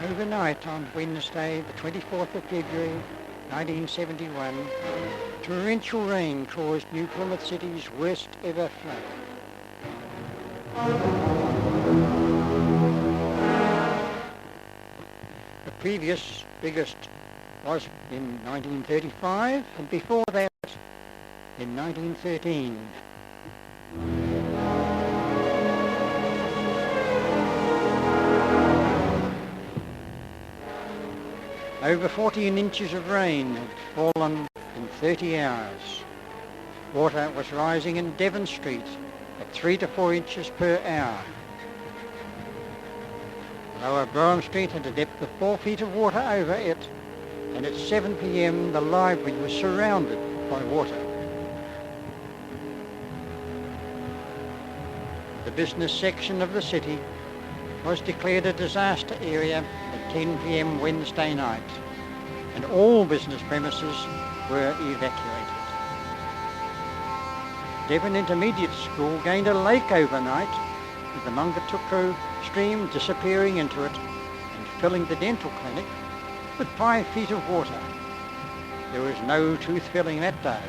Overnight on Wednesday, the 24th of February, 1971, torrential rain caused New Plymouth City's worst ever flood. The previous biggest was in 1935, and before that in 1913. Over 14 inches of rain had fallen in 30 hours. Water was rising in Devon Street at 3 to 4 inches per hour. Lower Brougham Street had a depth of 4 feet of water over it, and at 7 p.m. the library was surrounded by water. The business section of the city was declared a disaster area at 10 p.m. Wednesday night, and all business premises were evacuated. Devon Intermediate School gained a lake overnight, with the Mungatuku stream disappearing into it and filling the dental clinic with 5 feet of water. There was no tooth filling that day.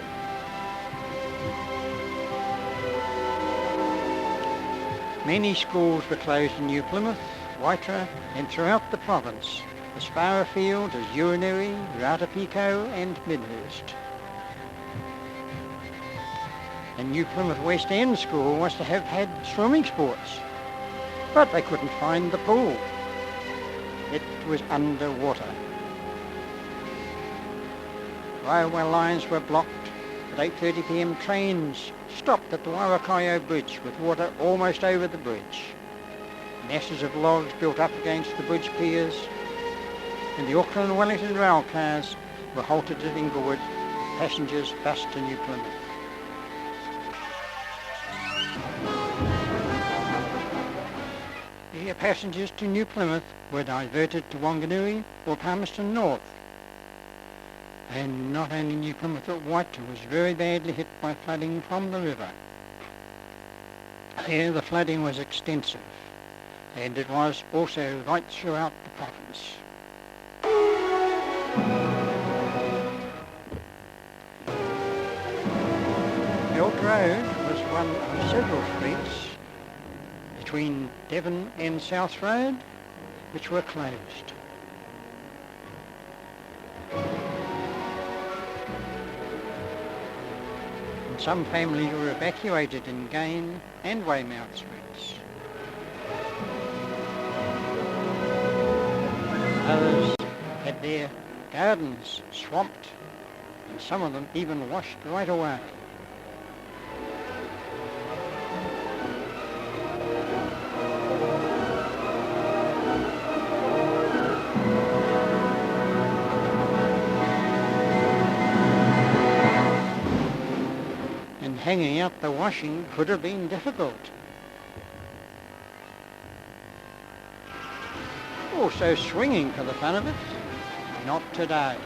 Many schools were closed in New Plymouth, Waitara and throughout the province, as far afield as Urinary, Rautapico and Midhurst. And New Plymouth West End School was to have had swimming sports, but they couldn't find the pool. It was underwater. Railway lines were blocked. At 8:30 p.m. trains stopped at the Warakaio Bridge with water almost over the bridge. Masses of logs built up against the bridge piers, and the Auckland and Wellington rail cars were halted at Inglewood, passengers bused to New Plymouth. Air passengers to New Plymouth were diverted to Wanganui or Palmerston North. And not only New Plymouth, but Waitara was very badly hit by flooding from the river. Here the flooding was extensive, and it was also right throughout the province. Belt Road was one of several streets between Devon and South Road which were closed. And some families were evacuated in Gain and Weymouth streets. Others had their gardens swamped, and some of them even washed right away. And hanging out the washing could have been difficult. Also swinging for the fun of it, not today.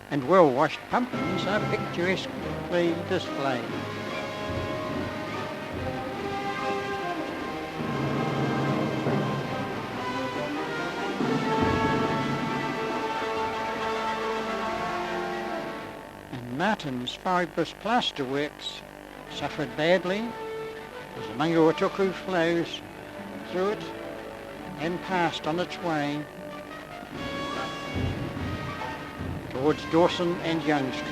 And well-washed pumpkins are picturesquely displayed. And Martin's fibrous plaster works suffered badly as the Mungatuku flows through it and passed on its way towards Dawson and Young Streets.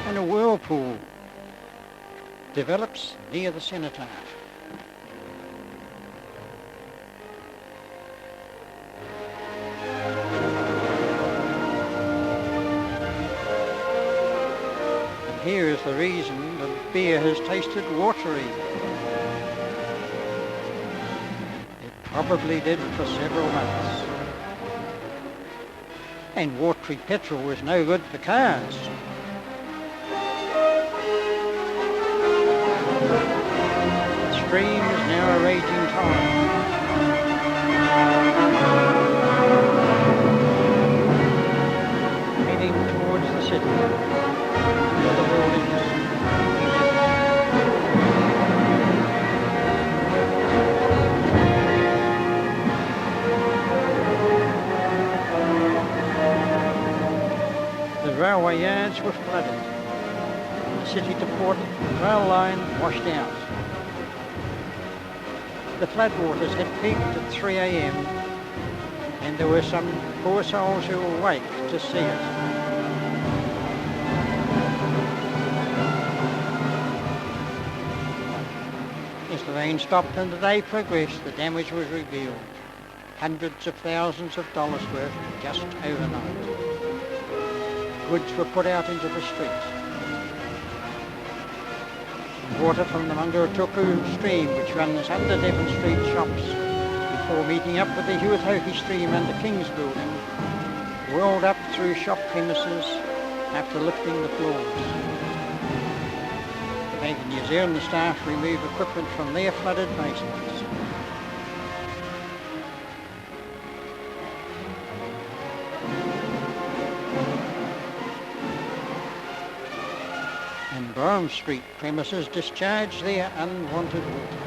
And a whirlpool develops near the cenotaph. Here is the reason the beer has tasted watery. It probably did for several months. And watery petrol was no good for cars. The stream is now a raging torrent. Heading towards the city, where the buildings. The railway yards were flooded. The city to port rail line washed out. The floodwaters had peaked at 3 a.m. and there were some poor souls who were awake to see it. As the rain stopped and the day progressed, the damage was revealed. Hundreds of thousands of dollars worth just overnight. Goods were put out into the streets. Water from the Manguratuku stream, which runs under Devon Street shops, before meeting up with the Huatoki stream under King's building, whirled up through shop premises after lifting the floors. The Bank of New Zealand staff remove equipment from their flooded basements. And Brougham Street premises discharge their unwanted water.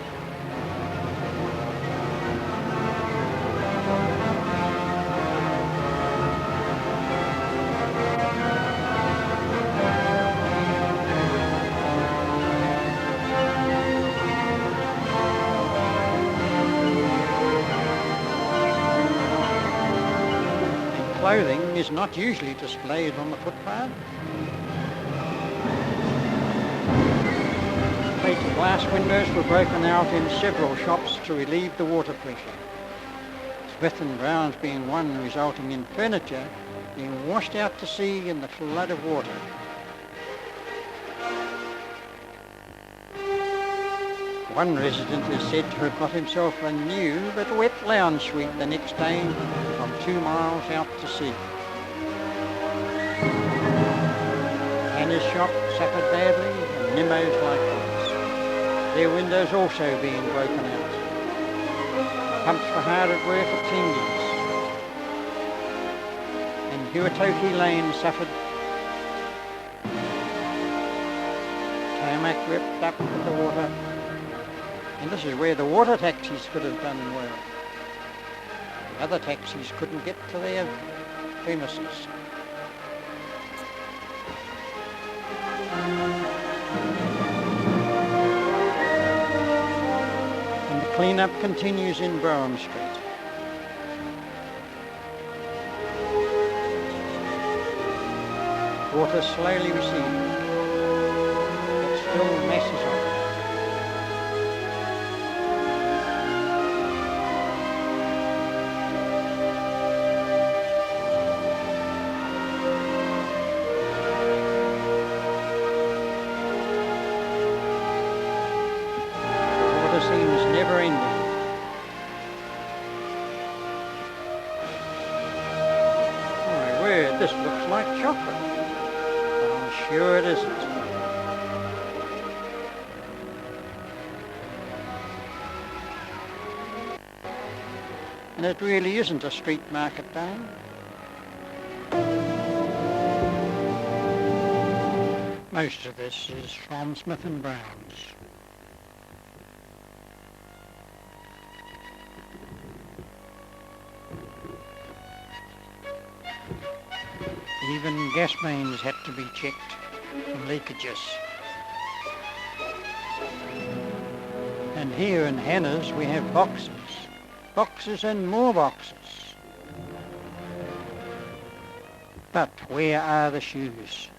And clothing is not usually displayed on the footpath. Plated glass windows were broken out in several shops to relieve the water pressure. Smith and Brown's being one, resulting in furniture being washed out to sea in the flood of water. One resident is said to have got himself a new but wet lounge suite the next day from 2 miles out to sea. Hannah's shop suffered badly and Nemo's likewise. Their windows also being broken out. Pumps were hard at work at Tingley's. And Huatoki Lane suffered. Tarmac ripped up with the water. And this is where the water taxis could have done well. The other taxis couldn't get to their premises. Clean-up continues in Brougham Street. Water slowly receding, but still masses of it. Seems never ending. My word, this looks like chocolate. I'm sure it isn't. And it really isn't a street market day. Most of this is from Smith and Brown's. Even gas mains had to be checked for leakages. And here in Hannah's we have boxes. Boxes and more boxes. But where are the shoes?